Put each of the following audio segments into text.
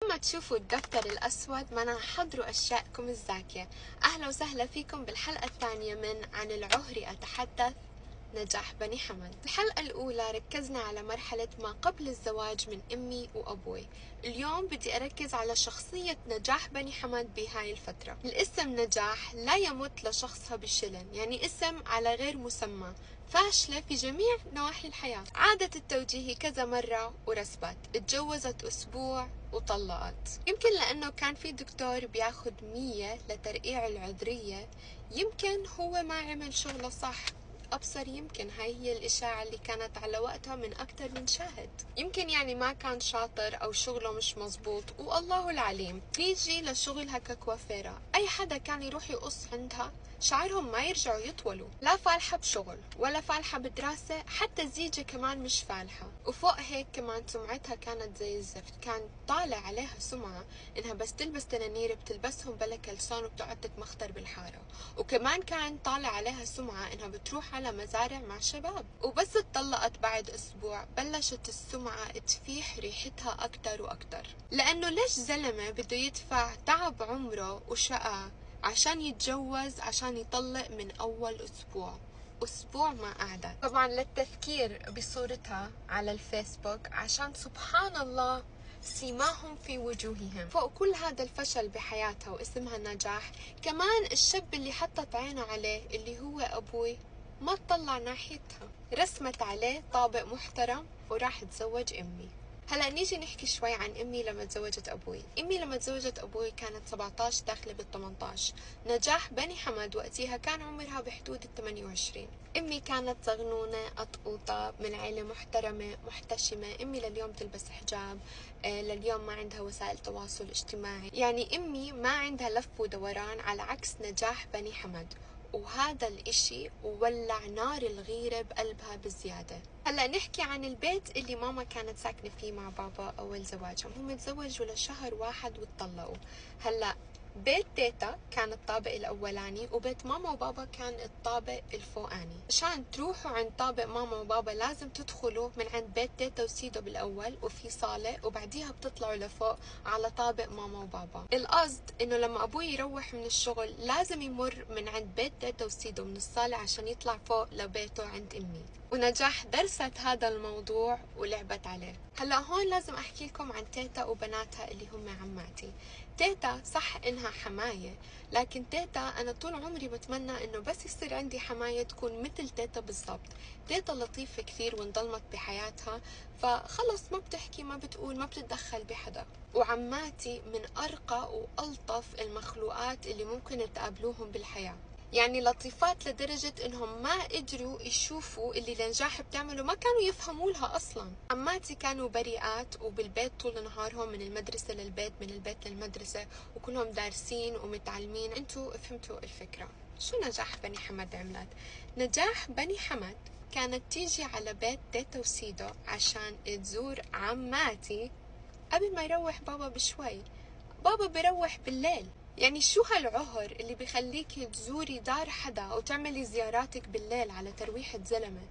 لما تشوفوا الدفتر الأسود معناها حضروا أشياءكم الزاكية. أهلا وسهلا فيكم بالحلقة الثانية من عن العهر أتحدث نجاح بني حمد. الحلقة الأولى ركزنا على مرحلة ما قبل الزواج من أمي وأبوي. اليوم بدي أركز على شخصية نجاح بني حمد بهاي الفترة. الاسم نجاح لا يمت لشخصها بشلن، يعني اسم على غير مسمى، فاشلة في جميع نواحي الحياة. عادت التوجيه كذا مرة ورسبت، اتجوزت أسبوع وطلقت. يمكن لأنه كان في دكتور بياخد 100 لترقيع العذرية، يمكن هو ما عمل شغله صح. أبصر يمكن هاي هي الإشاعة اللي كانت على وقتها من أكتر من شاهد. يمكن يعني ما كان شاطر أو شغله مش مزبوط، والله العليم. نيجي لشغلها ككوافيرة، أي حدا كان يروح يقص عندها شعرهم ما يرجعوا يطولوا. لا فالحة بشغل ولا فالحة بدراسة، حتى الزيجة كمان مش فالحة. وفوق هيك كمان سمعتها كانت زي الزفت. كان طالع عليها سمعة إنها بس تلبس تنانير بتلبسهم بلا كلسون وبتقعد تتمخطر بالحارة. وكمان كان طالع عليها سمعة إنها بتروح على مزارع مع شباب. وبس اتطلقت بعد أسبوع بلشت السمعة تفيح ريحتها أكتر وأكتر. لأنه ليش زلمة بده يدفع تعب عمره وشقى عشان يتجوز عشان يطلق من أول أسبوع ما قعدت؟ طبعا للتذكير بصورتها على الفيسبوك عشان سبحان الله سيماهم في وجوههم. فوق كل هذا الفشل بحياتها واسمها نجاح، كمان الشاب اللي حطت عينه عليه اللي هو أبوي ما تطلع ناحيتها، رسمت عليه طابق محترم وراح تزوج أمي. هلا نيجي نحكي شوي عن أمي لما تزوجت أبوي. أمي لما تزوجت أبوي كانت 17 داخلة بال18. نجاح بني حمد وقتها كان عمرها بحدود ال28. أمي كانت صغنونة قطقوطة من عائلة محترمة محتشمة. أمي لليوم تلبس حجاب، لليوم ما عندها وسائل تواصل اجتماعي. يعني أمي ما عندها لف ودوران، على عكس نجاح بني حمد. وهذا الاشي ولع نار الغيرة بقلبها بزيادة. هلا نحكي عن البيت اللي ماما كانت ساكنة فيه مع بابا أول زواجهم. هم تزوجوا لشهر واحد واتطلقوا. هلا بيت تيتا كان الطابق الأولاني وبيت ماما وبابا كان الطابق الفوقاني. عشان تروحوا عند طابق ماما وبابا لازم تدخلوا من عند بيت تيتا وسيدو بالأول وفي صالة، وبعديها بتطلعوا لفوق على طابق ماما وبابا. القصد إنه لما أبوي يروح من الشغل لازم يمر من عند بيت تيتا وسيدو من الصالة عشان يطلع فوق لبيته عند أمي. ونجاح درست هذا الموضوع ولعبت عليه. هلا هون لازم أحكي لكم عن تيتا وبناتها اللي هم عماتي. تيتا صح إنها حماية، لكن تيتا أنا طول عمري بتمنى إنه بس يصير عندي حماية تكون مثل تيتا بالضبط. تيتا لطيفة كثير وانظلمت بحياتها، فخلص ما بتحكي ما بتقول ما بتتدخل بحدا. وعماتي من أرقى وألطف المخلوقات اللي ممكن تقابلوهم بالحياة. يعني لطيفات لدرجة إنهم ما قدروا يشوفوا اللي نجاح بتعمله، ما كانوا يفهموا لها أصلا. عماتي كانوا بريئات وبالبيت طول نهارهم، من المدرسة للبيت من البيت للمدرسة، وكلهم دارسين ومتعلمين. انتوا فهمتوا الفكرة. شو نجاح بني حمد عملت؟ نجاح بني حمد كانت تيجي على بيت تيتا وسيدو عشان تزور عماتي قبل ما يروح بابا بشوي. بابا بيروح بالليل. يعني شو هالعهر اللي بيخليكي تزوري دار حدا وتعملي زياراتك بالليل على ترويحة زلمة؟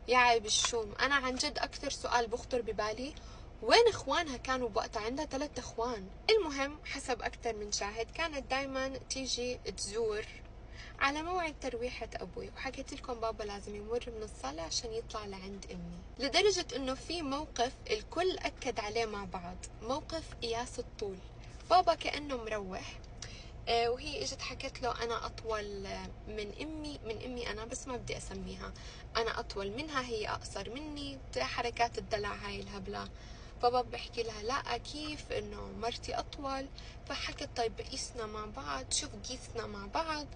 يا عيب الشوم. أنا عن جد أكثر سؤال بخطر ببالي، وين إخوانها كانوا بوقتها؟ عندها 3 إخوان. المهم حسب أكثر من شاهد كانت دايما تيجي تزور على موعد ترويحة أبوي. وحكيت لكم بابا لازم يمر من الصالة عشان يطلع لعند أمي، لدرجة إنه في موقف الكل أكد عليه مع بعض، موقف قياس الطول. بابا كأنه مروح، وهي اجت حكت له انا اطول من امي انا بس ما بدي اسميها، انا اطول منها هي اقصر مني، حركات الدلع هاي الهبله. بابا بحكي لها لا كيف انه مرتي اطول. فحكت طيب قيسنا مع بعض، شوف قيسنا مع بعض.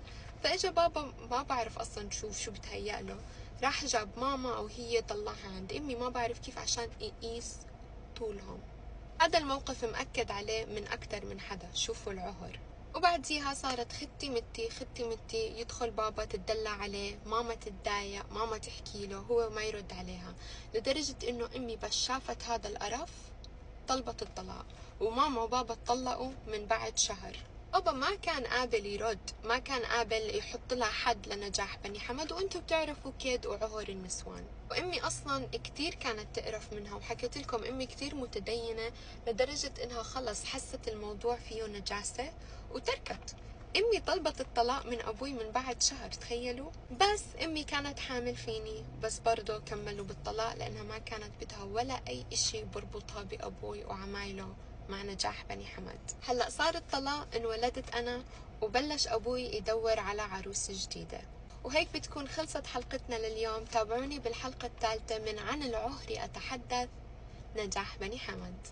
فاجا بابا ما بعرف اصلا شو بتهيأ له، راح جاب ماما او هي طلعها عند امي ما بعرف كيف عشان يقيس طولهم. هذا الموقف مأكد عليه من أكثر من حدا. شوفوا العهر. وبعديها صارت ختي متي يدخل بابا تدلع عليه، ماما تتضايق، ماما تحكي له هو ما يرد عليها، لدرجة إنه أمي بس شافت هذا القرف طلبت الطلاق. وماما وبابا اتطلقوا من بعد شهر. أبا ما كان قابل يرد، ما كان قابل يحط لها حد لنجاح بني حمد، وانتم بتعرفوا كيد وعهر النسوان. وامي اصلا كتير كانت تقرف منها، وحكيت لكم امي كتير متدينة لدرجة انها خلص حست الموضوع فيه نجاسة وتركت. امي طلبت الطلاق من ابوي من بعد شهر، تخيلوا. بس امي كانت حامل فيني، بس برضو كملوا بالطلاق لانها ما كانت بدها ولا اي اشي بربطها بابوي وعمايله مع نجاح بني حمد. هلأ صار الطلاق، انولدت أنا، وبلش أبوي يدور على عروس جديدة. وهيك بتكون خلصت حلقتنا لليوم. تابعوني بالحلقة الثالثة من عن العهر أتحدث، نجاح بني حمد.